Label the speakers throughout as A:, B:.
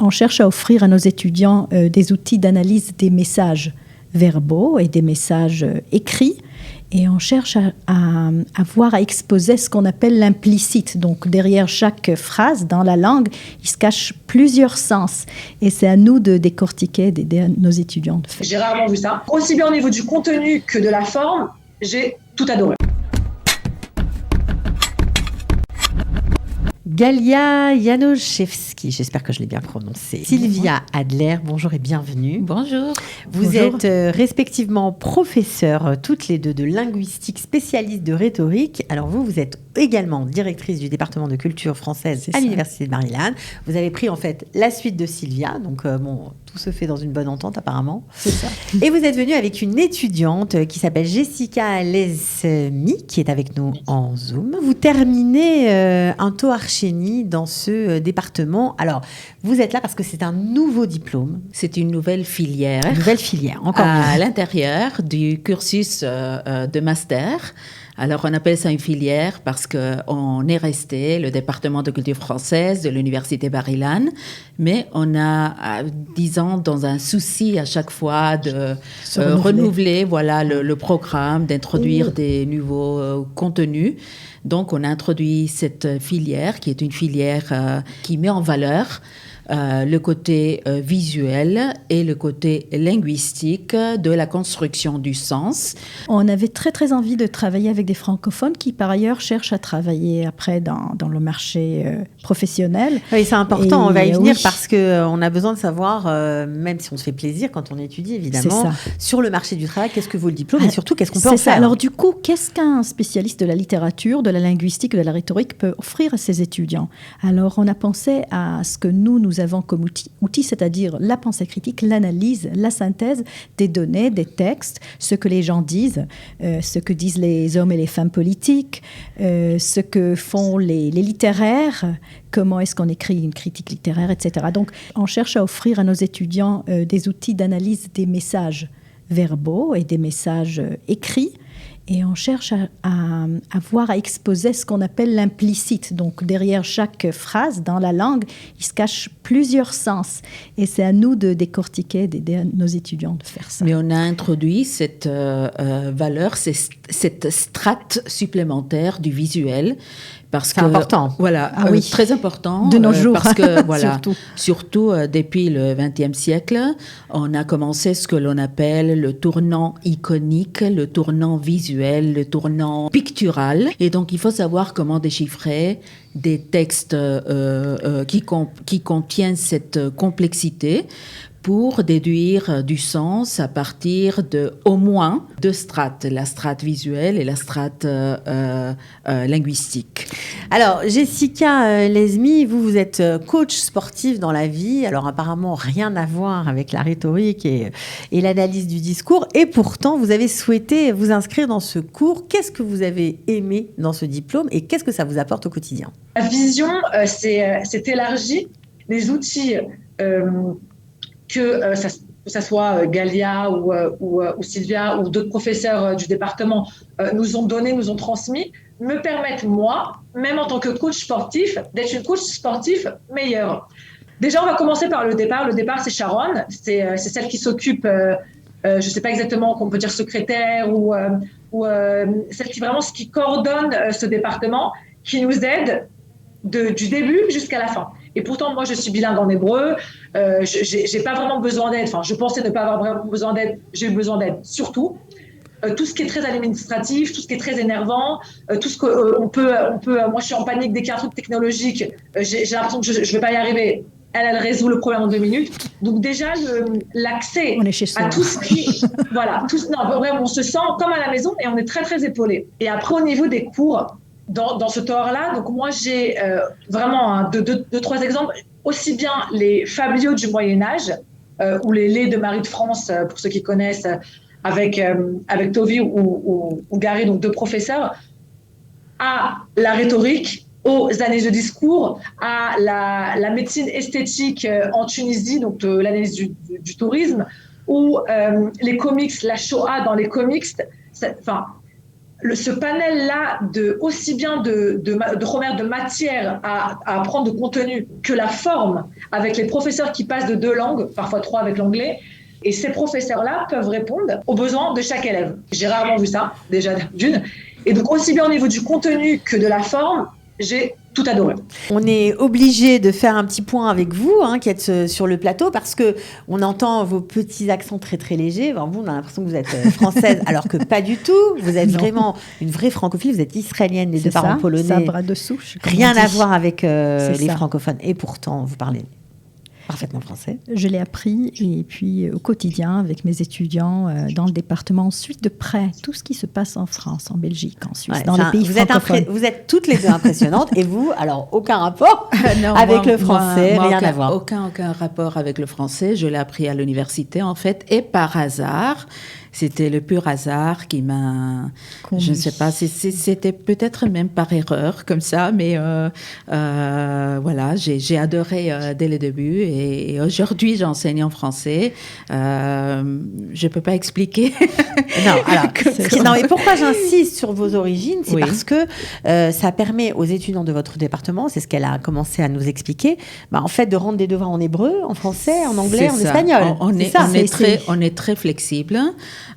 A: On cherche à offrir à nos étudiants des outils d'analyse des messages verbaux et des messages écrits. Et on cherche à exposer ce qu'on appelle l'implicite. Donc, derrière chaque phrase dans la langue, il se cache plusieurs sens. Et c'est à nous de décortiquer, d'aider nos étudiants de faire.
B: J'ai rarement vu ça. Aussi bien au niveau du contenu que de la forme, j'ai tout adoré.
C: Galia Janoszewski, j'espère que je l'ai bien prononcé. Sylvia Adler, bonjour et bienvenue.
D: Bonjour.
C: Vous êtes respectivement professeure, toutes les deux, de linguistique, spécialiste de rhétorique. Alors vous êtes également directrice du département de culture française à l'Université de Maryland. Vous avez pris en fait la suite de Sylvia, donc tout se fait dans une bonne entente apparemment.
A: C'est ça.
C: Et vous êtes venue avec une étudiante qui s'appelle Jessica Lesmi, qui est avec nous en Zoom. Vous terminez un taux archénie dans ce département. Alors, vous êtes là parce que c'est un nouveau diplôme.
D: C'est une nouvelle filière.
C: Une nouvelle filière, encore
D: à l'intérieur du cursus de master. Alors, on appelle ça une filière parce qu'on est resté le département de culture française de l'Université Maryland, mais on a, disons, dans un souci à chaque fois de renouveler le programme, d'introduire des nouveaux contenus. Donc, on a introduit cette filière qui est une filière qui met en valeur le côté visuel et le côté linguistique de la construction du sens.
A: On avait très très envie de travailler avec des francophones qui par ailleurs cherchent à travailler après dans le marché professionnel.
C: Oui, c'est important, on va y venir parce qu'on a besoin de savoir, même si on se fait plaisir quand on étudie évidemment, sur le marché du travail, qu'est-ce que vaut le diplôme et surtout qu'est-ce qu'on peut en faire.
A: Alors du coup, qu'est-ce qu'un spécialiste de la littérature, de la linguistique, de la rhétorique peut offrir à ses étudiants? Alors on a pensé à ce que nous avons comme outil, c'est-à-dire la pensée critique, l'analyse, la synthèse des données, des textes, ce que les gens disent, ce que disent les hommes et les femmes politiques, ce que font les littéraires, comment est-ce qu'on écrit une critique littéraire, etc. Donc, on cherche à offrir à nos étudiants des outils d'analyse des messages verbaux et des messages écrits. Et on cherche à exposer ce qu'on appelle l'implicite. Donc, derrière chaque phrase dans la langue, il se cache plusieurs sens. Et c'est à nous de décortiquer, d'aider nos étudiants de faire ça.
D: Mais on a introduit cette valeur, cette strate supplémentaire du visuel.
C: C'est important.
D: Voilà, très important.
A: De nos jours.
D: Parce que, surtout depuis le XXe siècle, on a commencé ce que l'on appelle le tournant iconique, le tournant visuel, le tournant pictural. Et donc, il faut savoir comment déchiffrer des textes qui contiennent cette complexité pour déduire du sens à partir de au moins deux strates, la strate visuelle et la strate linguistique.
C: Alors, Jessica Lesmi, vous êtes coach sportif dans la vie, alors apparemment rien à voir avec la rhétorique et l'analyse du discours, et pourtant vous avez souhaité vous inscrire dans ce cours. Qu'est-ce que vous avez aimé dans ce diplôme et qu'est-ce que ça vous apporte au quotidien?
B: La vision, c'est élargi. Les outils que ça soit Galia ou Sylvia ou d'autres professeurs du département nous ont donné, nous ont transmis, me permettent, moi, même en tant que coach sportif, d'être une coach sportif meilleure. Déjà, on va commencer par le départ. Le départ, c'est Sharon. C'est celle qui s'occupe, je ne sais pas exactement qu'on peut dire secrétaire ou celle qui coordonne ce département, qui nous aide du début jusqu'à la fin. Et pourtant, moi, je suis bilingue en hébreu. J'ai pas vraiment besoin d'aide. Enfin, je pensais ne pas avoir vraiment besoin d'aide. J'ai eu besoin d'aide, surtout. Tout ce qui est très administratif, tout ce qui est très énervant, tout ce qu'on peut. Moi, je suis en panique dès qu'il y a un truc technologique. J'ai l'impression que je vais pas y arriver. Elle résout le problème en 2 minutes. Donc déjà, l'accès à tout ce qui... Voilà. Vraiment, on se sent comme à la maison et on est très, très épaulé. Et après, au niveau des cours, dans ce théâtre-là, donc moi, j'ai vraiment deux, trois exemples. Aussi bien les fabliaux du Moyen-Âge, ou les laits de Marie de France, pour ceux qui connaissent, avec Tovi ou Gary, donc 2 professeurs, à la rhétorique, aux analyses de discours, à la médecine esthétique en Tunisie, donc l'analyse du tourisme, ou les comics, la Shoah dans les comics. ce panel-là aussi bien de grammaire de matière à apprendre de contenu que la forme, avec les professeurs qui passent de 2 langues, parfois 3 avec l'anglais, et ces professeurs-là peuvent répondre aux besoins de chaque élève. J'ai rarement vu ça, déjà d'une. Et donc, aussi bien au niveau du contenu que de la forme, j'ai tout adoré.
C: On est obligé de faire un petit point avec vous, qui êtes sur le plateau, parce que on entend vos petits accents très très légers. Enfin, vous, on a l'impression que vous êtes française, alors que pas du tout. Vous êtes vraiment une vraie francophile. Vous êtes israélienne, les deux parents polonais.
A: C'est un bras de souche.
C: Rien à voir avec les francophones. Et pourtant, vous parlez parfaitement français.
A: Je l'ai appris et puis au quotidien avec mes étudiants dans le département, on suit de près tout ce qui se passe en France, en Belgique, en Suisse, dans les pays francophones.
C: Vous êtes toutes les deux impressionnantes et vous, alors aucun rapport avec le français, rien à voir.
D: Aucun rapport avec le français. Je l'ai appris à l'université en fait et par hasard. C'était le pur hasard qui m'a... Je ne sais pas, c'était peut-être même par erreur comme ça, mais voilà, j'ai adoré dès le début et aujourd'hui j'enseigne en français. Je ne peux pas expliquer.
C: Non, et pourquoi j'insiste sur vos origines, c'est parce que ça permet aux étudiants de votre département, c'est ce qu'elle a commencé à nous expliquer, en fait de rendre des devoirs en hébreu, en français, en anglais, en espagnol.
D: On est très flexible.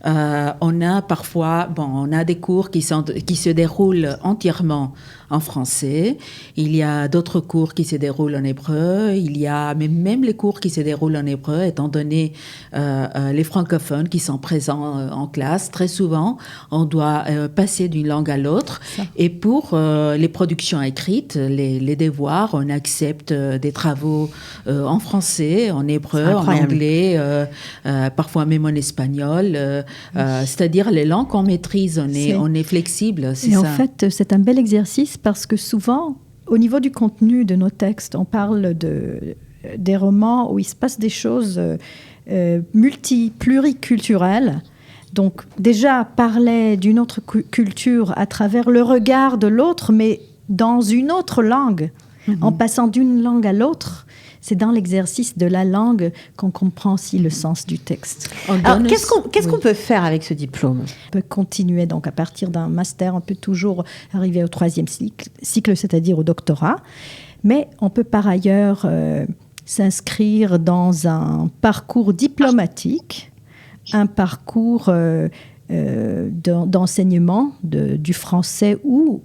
D: On a parfois, on a des cours qui se déroulent entièrement en français. Il y a d'autres cours qui se déroulent en hébreu. Il y a même les cours qui se déroulent en hébreu, étant donné les francophones qui sont présents en classe. Très souvent, on doit passer d'une langue à l'autre. Et pour les productions écrites, les devoirs, on accepte des travaux en français, en hébreu, en anglais, parfois même en espagnol. C'est-à-dire les langues qu'on maîtrise, on est flexible.
A: En fait, c'est un bel exercice parce que souvent, au niveau du contenu de nos textes, on parle des romans où il se passe des choses pluriculturelles. Donc déjà, parler d'une autre culture à travers le regard de l'autre, mais dans une autre langue, en passant d'une langue à l'autre. C'est dans l'exercice de la langue qu'on comprend aussi le sens du texte.
C: Alors, qu'est-ce qu'on peut faire avec ce diplôme ?
A: On peut continuer, donc à partir d'un master, on peut toujours arriver au 3e cycle, c'est-à-dire au doctorat. Mais on peut par ailleurs s'inscrire dans un parcours diplomatique, un parcours d'enseignement du français ou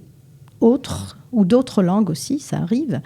A: d'autres langues aussi, ça arrive.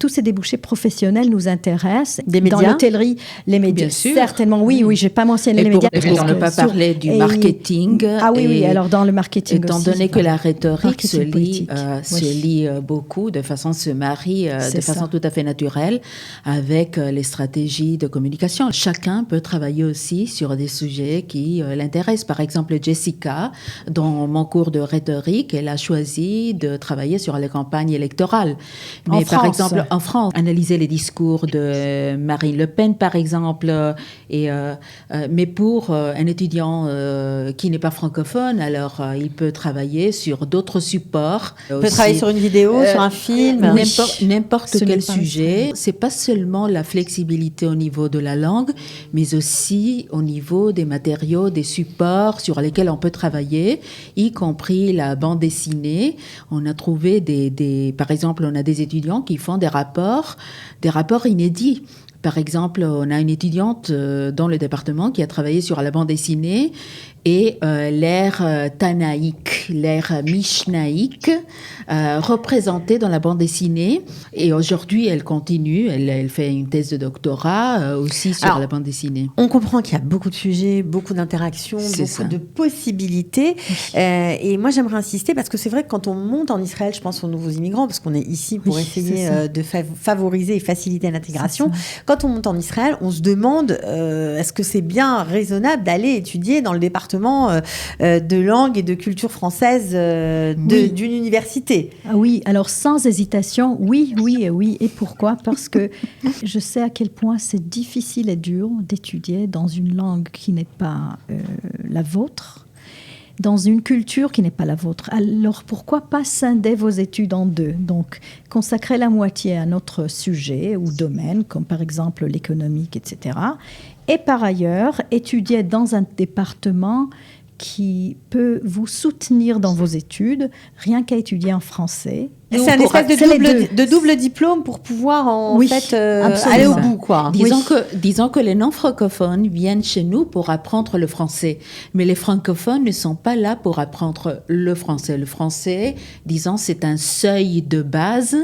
A: Tous ces débouchés professionnels nous intéressent.
C: Des médias ?
A: Dans l'hôtellerie, les médias.
D: Bien sûr.
A: Certainement, oui, je n'ai pas mentionné les médias.
D: Et pour ne pas parler du marketing.
A: Oui, alors dans le marketing
D: étant
A: aussi.
D: Étant donné que la rhétorique se lie beaucoup, se marie de façon tout à fait naturelle avec les stratégies de communication. Chacun peut travailler aussi sur des sujets qui l'intéressent. Par exemple, Jessica, dans mon cours de rhétorique, elle a choisi de travailler sur les campagnes électorale. Mais par exemple, en France, analyser les discours de Marine Le Pen, par exemple, mais pour un étudiant qui n'est pas francophone, alors il peut travailler sur d'autres supports.
C: Il peut travailler sur une vidéo, sur un film.
D: N'importe quel sujet. C'est pas seulement la flexibilité au niveau de la langue, mais aussi au niveau des matériaux, des supports sur lesquels on peut travailler, y compris la bande dessinée. On a trouvé par exemple, on a des étudiants qui font des rapports inédits. Par exemple, on a une étudiante dans le département qui a travaillé sur la bande dessinée et l'ère tanaïque, l'ère mishnaïque, représentée dans la bande dessinée. Et aujourd'hui, elle continue, elle fait une thèse de doctorat aussi sur la bande dessinée.
C: On comprend qu'il y a beaucoup de sujets, beaucoup d'interactions, de possibilités. Et moi, j'aimerais insister parce que c'est vrai que quand on monte en Israël, je pense aux nouveaux immigrants, parce qu'on est ici pour essayer de favoriser et faciliter l'intégration. Quand on monte en Israël, on se demande est-ce que c'est bien raisonnable d'aller étudier dans le département de langue et de culture française d'une université.
A: Oui, alors sans hésitation, oui. Et pourquoi ? Parce que je sais à quel point c'est difficile et dur d'étudier dans une langue qui n'est pas la vôtre, dans une culture qui n'est pas la vôtre. Alors pourquoi pas scinder vos études en deux ? Donc consacrer la moitié à notre sujet ou domaine, comme par exemple l'économique, etc. Et par ailleurs, étudier dans un département qui peut vous soutenir dans vos études, rien qu'à étudier en français.
C: C'est un espèce de double diplôme pour pouvoir aller au bout, quoi.
D: Disons que les non-francophones viennent chez nous pour apprendre le français, mais les francophones ne sont pas là pour apprendre le français. Le français, disons, c'est un seuil de base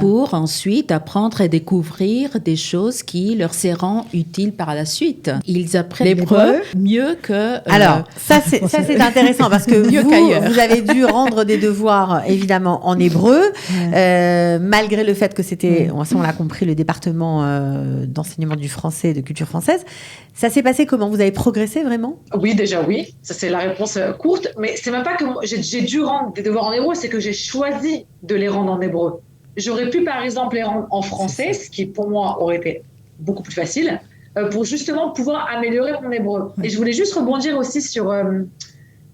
D: pour ensuite apprendre et découvrir des choses qui leur seront utiles par la suite. Ils apprennent l'hébreu mieux que...
C: Alors, ça c'est intéressant parce que vous avez dû rendre des devoirs, évidemment, en hébreu. Malgré le fait que c'était, on l'a compris, le département d'enseignement du français et de culture française. Ça s'est passé comment? Vous avez progressé vraiment?
B: Oui, déjà oui. Ça, c'est la réponse courte. Mais c'est même pas que j'ai dû rendre des devoirs en hébreu, c'est que j'ai choisi de les rendre en hébreu. J'aurais pu, par exemple, les rendre en français, ce qui, pour moi, aurait été beaucoup plus facile, pour justement pouvoir améliorer mon hébreu. Et je voulais juste rebondir aussi sur...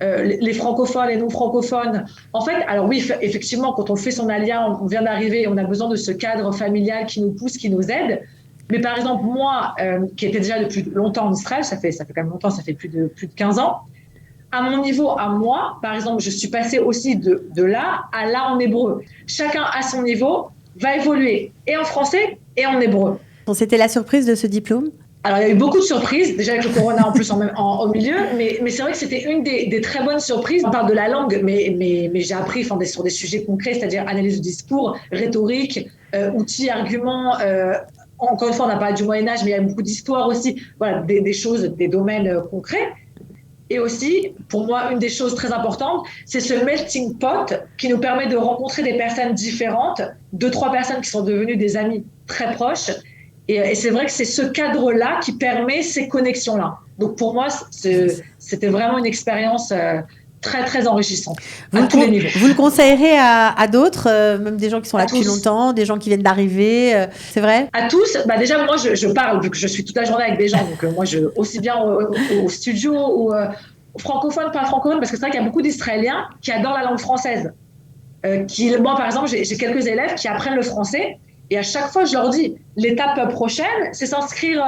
B: les francophones, les non-francophones. En fait, alors oui, effectivement, quand on fait son alia, on vient d'arriver, on a besoin de ce cadre familial qui nous pousse, qui nous aide. Mais par exemple, moi, qui étais déjà depuis longtemps en Israël, ça fait quand même longtemps, ça fait plus de 15 ans, à mon niveau, à moi, par exemple, je suis passée aussi de là à là en hébreu. Chacun à son niveau va évoluer, et en français et en hébreu.
C: Bon, c'était la surprise de ce diplôme?
B: Alors, il y a eu beaucoup de surprises, déjà avec le corona en plus au milieu, mais c'est vrai que c'était une des très bonnes surprises. On parle de la langue, mais j'ai appris sur des sujets concrets, c'est-à-dire analyse du discours, rhétorique, outils, arguments. Encore une fois, on n'a pas du Moyen-Âge, mais il y a beaucoup d'histoire aussi. Voilà, des choses, des domaines concrets. Et aussi, pour moi, une des choses très importantes, c'est ce melting pot qui nous permet de rencontrer des personnes différentes, 2-3 personnes qui sont devenues des amis très proches. Et c'est vrai que c'est ce cadre-là qui permet ces connexions-là. Donc pour moi, c'était vraiment une expérience très, très enrichissante à tous les niveaux.
C: Vous le conseillerez à d'autres, même des gens qui sont là depuis longtemps, des gens qui viennent d'arriver, c'est vrai?
B: À tous. Déjà, moi, je parle, vu que je suis toute la journée avec des gens, donc moi, aussi bien au studio ou francophone, pas francophone, parce que c'est vrai qu'il y a beaucoup d'Israéliens qui adorent la langue française. Moi, par exemple, j'ai quelques élèves qui apprennent le français. Et à chaque fois, je leur dis, l'étape prochaine, c'est s'inscrire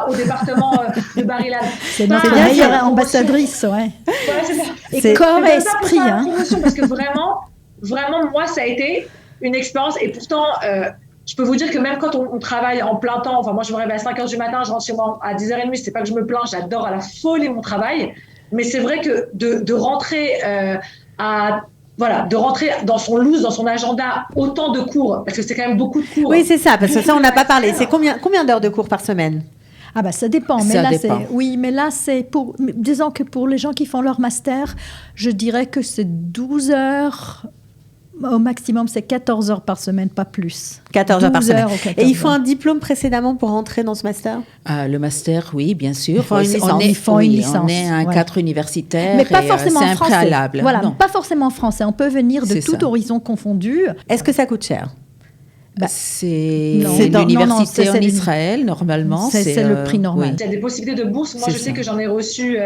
B: au département de Bar-Ilan.
A: C'est notre meilleure ambassadrice, ouais.
B: Voilà, c'est ça.
A: Et corps et esprit.
B: Parce que vraiment, moi, ça a été une expérience. Et pourtant, je peux vous dire que même quand on travaille en plein temps, enfin, moi, je me réveille à 5h du matin, je rentre chez moi à 10h30, c'est pas que je me plains, j'adore à la folie mon travail. Mais c'est vrai que de rentrer de rentrer dans son loose, dans son agenda, autant de cours, parce que c'est quand même beaucoup de cours.
C: Oui, c'est ça, parce que ça, on n'a pas parlé. C'est combien d'heures de cours par semaine?
A: Ah bah ça dépend, mais là c'est disons que pour les gens qui font leur master, je dirais que c'est 12 heures. Au maximum, c'est 14 heures par semaine, pas plus.
C: 14 heures par semaine. Et il faut
A: heures.
C: Un diplôme précédemment pour rentrer dans ce master?
D: Le master, oui, bien sûr.
A: Ils font une licence.
D: On est un cadre universitaire,
A: mais pas forcément
D: c'est
A: en
D: un
A: français.
D: préalable.
A: Voilà,
D: non.
A: pas forcément en français. On peut venir de tout horizon confondu.
C: Est-ce que ça coûte cher?
D: C'est l'université en Israël, normalement.
A: C'est le prix normal.
B: Oui. Il y a des possibilités de bourse. Moi, je sais que j'en ai reçu,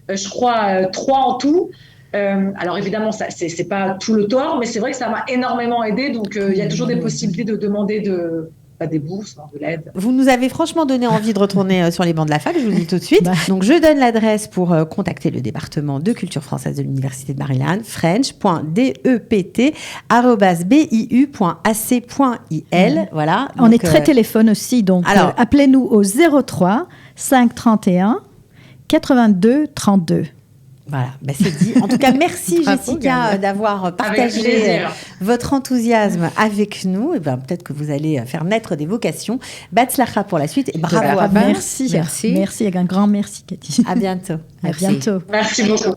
B: je crois, 3 en tout. Alors évidemment, c'est pas tout le tort, mais c'est vrai que ça m'a énormément aidé. Donc il y a toujours des possibilités de demander des bourses, de l'aide.
C: Vous nous avez franchement donné envie de retourner sur les bancs de la fac, je vous le dis tout de suite. Donc je donne l'adresse pour contacter le département de culture française de l'université de Bar-Ilan, french.dept@biu.ac.il. Voilà.
A: On est très téléphone aussi, donc appelez-nous au 03 531 82 32.
C: Voilà, c'est dit. En tout cas, merci Jessica d'avoir partagé votre enthousiasme avec nous. Et peut-être que vous allez faire naître des vocations. Batzlacha pour la suite et bravo à vous.
A: Merci, avec un grand merci Cathy.
C: À bientôt.
A: À bientôt.
B: Merci beaucoup.